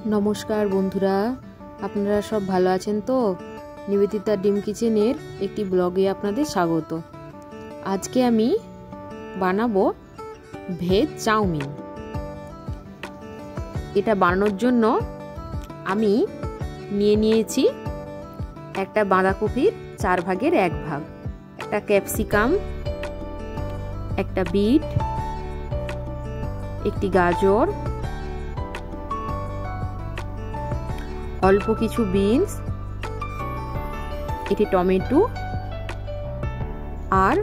নমস্কার বন্ধুরা, আপনারা সব ভালো আছেন তো? নিবেদিতা ডিম কিচেনের একটি ব্লগে আপনাদের স্বাগত। আজকে আমি বানাবো ভেজ চাউমিন। এটা বানানোর জন্য আমি নিয়েছি একটা বাঁধাকপির 4 ভাগের 1 ভাগ, একটা ক্যাপসিকাম, একটা বিট, একটি গাজর, অল্প কিছু বিনস, একটি টমেটো আর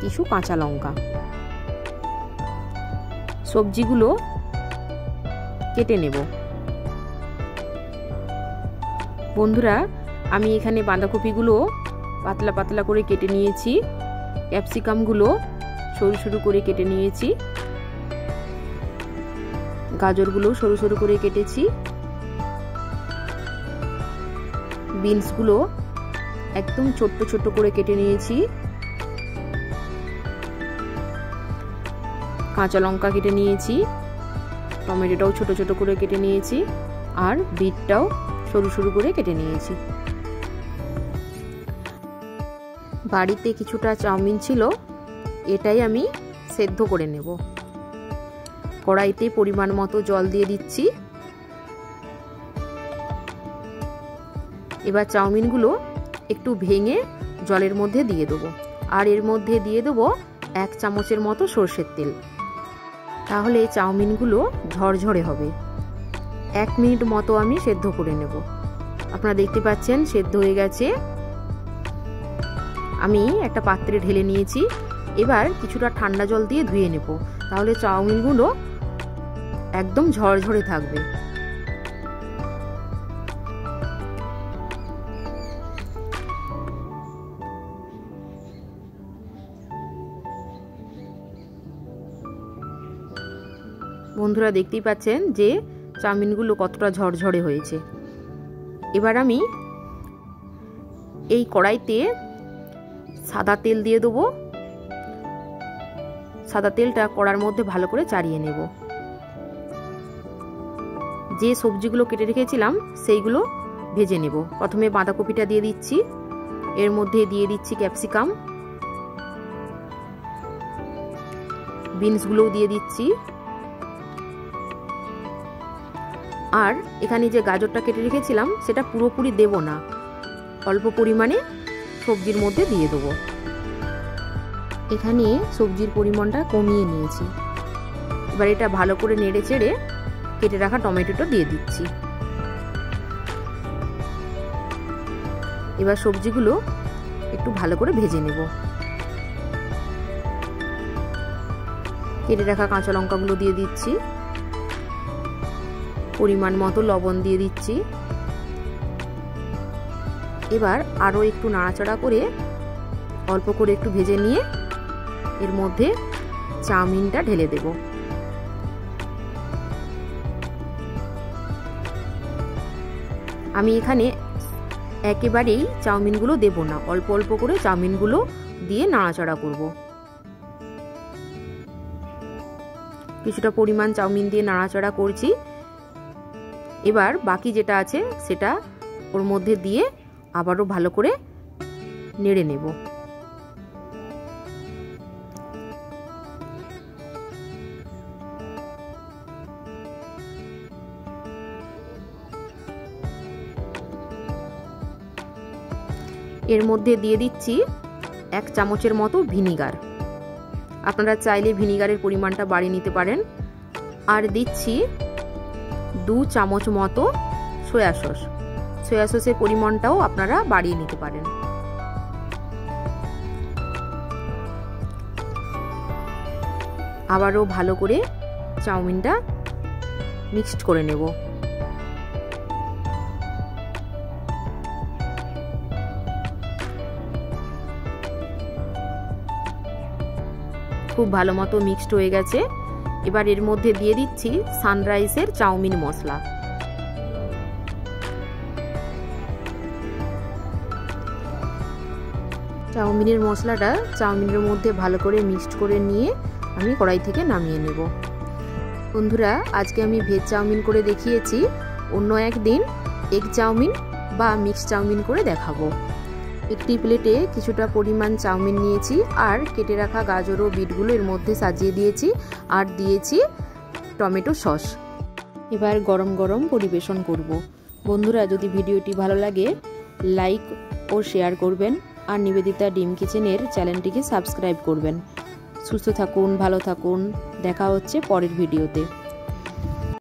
কিছু কাঁচা লঙ্কা। সবজিগুলো কেটে নেব। বন্ধুরা, আমি এখানে বাঁধাকপিগুলো পাতলা পাতলা করে কেটে নিয়েছি, ক্যাপসিকামগুলো সরু সরু করে কেটে নিয়েছি, গাজরগুলো সরু সরু করে কেটেছি, বিনসগুলো একদম ছোট্ট ছোট্ট করে কেটে নিয়েছি, কাঁচা লঙ্কা কেটে নিয়েছি, টমেটোটাও ছোট ছোট করে কেটে নিয়েছি, আর বিটটাও সরু সরু করে কেটে নিয়েছি। বাড়িতে কিছুটা চাউমিন ছিল, এটাই আমি সেদ্ধ করে নেব। কড়াইতে পরিমাণ মতো জল দিয়ে দিচ্ছি। এবার চাউমিনগুলো একটু ভেঙে জলের মধ্যে দিয়ে দেবো, আর এর মধ্যে দিয়ে দেবো 1 চামচের মতো সরষের তেল। তাহলে চাউমিনগুলো ঝরঝরে হবে। 1 মিনিট মতো আমি সেদ্ধ করে নেব। আপনারা দেখতে পাচ্ছেন সেদ্ধ হয়ে গেছে। আমি একটা পাত্রে ঢেলে নিয়েছি। এবার কিছুটা ঠান্ডা জল দিয়ে ধুয়ে নেব, তাহলে চাউমিনগুলো একদম ঝরঝরে থাকবে। বন্ধুরা, দেখতেই পাচ্ছেন যে চাউমিনগুলো কতটা ঝরঝরে হয়েছে। এবার আমি এই কড়াইতে সাদা তেল দিয়ে দেবো। সাদা তেলটা কড়ার মধ্যে ভালো করে চাড়িয়ে নেব। যে সবজিগুলো কেটে রেখেছিলাম সেইগুলো ভেজে নেব। প্রথমে বাঁধাকপিটা দিয়ে দিচ্ছি, এর মধ্যে দিয়ে দিচ্ছি ক্যাপসিকাম, বিনসগুলোও দিয়ে দিচ্ছি, আর এখানে যে গাজরটা কেটে রেখেছিলাম সেটা পুরোপুরি দেব না, অল্প পরিমাণে সবজির মধ্যে দিয়ে দেবো। এখানে সবজির পরিমাণটা কমিয়ে নিয়েছি। এবার এটা ভালো করে নেড়ে চেড়ে কেটে রাখা টমেটোটা দিয়ে দিচ্ছি। এবার সবজিগুলো একটু ভালো করে ভেজে নেব। কেটে রাখা কাঁচা লঙ্কাগুলো দিয়ে দিচ্ছি, পরিমাণ মতো লবণ দিয়ে দিচ্ছি। এবার আরও একটু নাড়াচাড়া করে অল্প করে একটু ভেজে নিয়ে এর মধ্যে চাউমিনটা ঢেলে দেব। আমি এখানে একেবারেই চাউমিনগুলো দেব না, অল্প অল্প করে চাউমিনগুলো দিয়ে নাড়াচাড়া করব। কিছুটা পরিমাণ চাউমিন দিয়ে নাড়াচাড়া করছি। এবার বাকি যেটা আছে সেটা ওর মধ্যে দিয়ে আবারও ভালো করে নেড়ে নেব। এর মধ্যে দিয়ে দিচ্ছি 1 চামচের মতো ভিনিগার। আপনারা চাইলে ভিনিগারের পরিমাণটা বাড়িয়ে নিতে পারেন। আর দিচ্ছি 2 চামচ মতো সয়া সস। সয়া সসের পরিমাণটাও আপনারা বাড়িয়ে নিতে পারেন। আবারও ভালো করে চাউমিনটা মিক্সড করে নেব। খুব ভালো মতো মিক্সড হয়ে গেছে। এবার এর মধ্যে দিয়ে দিচ্ছি সানরাইজের চাউমিন মশলা। চাউমিনের মশলাটা চাউমিনের মধ্যে ভালো করে মিক্সড করে নিয়ে আমি কড়াই থেকে নামিয়ে নেব। বন্ধুরা, আজকে আমি ভেজ চাউমিন করে দেখিয়েছি, অন্য একদিন এগ চাউমিন বা মিক্স চাউমিন করে দেখাবো। একটি প্লেটে কিছুটা পরিমাণ চাউমিন নিয়েছি আর কেটে রাখা গাজর ও বিটগুলো এর মধ্যে সাজিয়ে দিয়েছি আর দিয়েছি টমেটো সস। এবার গরম গরম পরিবেশন করব। বন্ধুরা, যদি ভিডিওটি ভালো লাগে লাইক ও শেয়ার করবেন আর নিবেদিতা ডিম কিচেনের চ্যানেলটিকে সাবস্ক্রাইব করবেন। সুস্থ থাকুন, ভালো থাকুন, দেখা হচ্ছে পরের ভিডিওতে।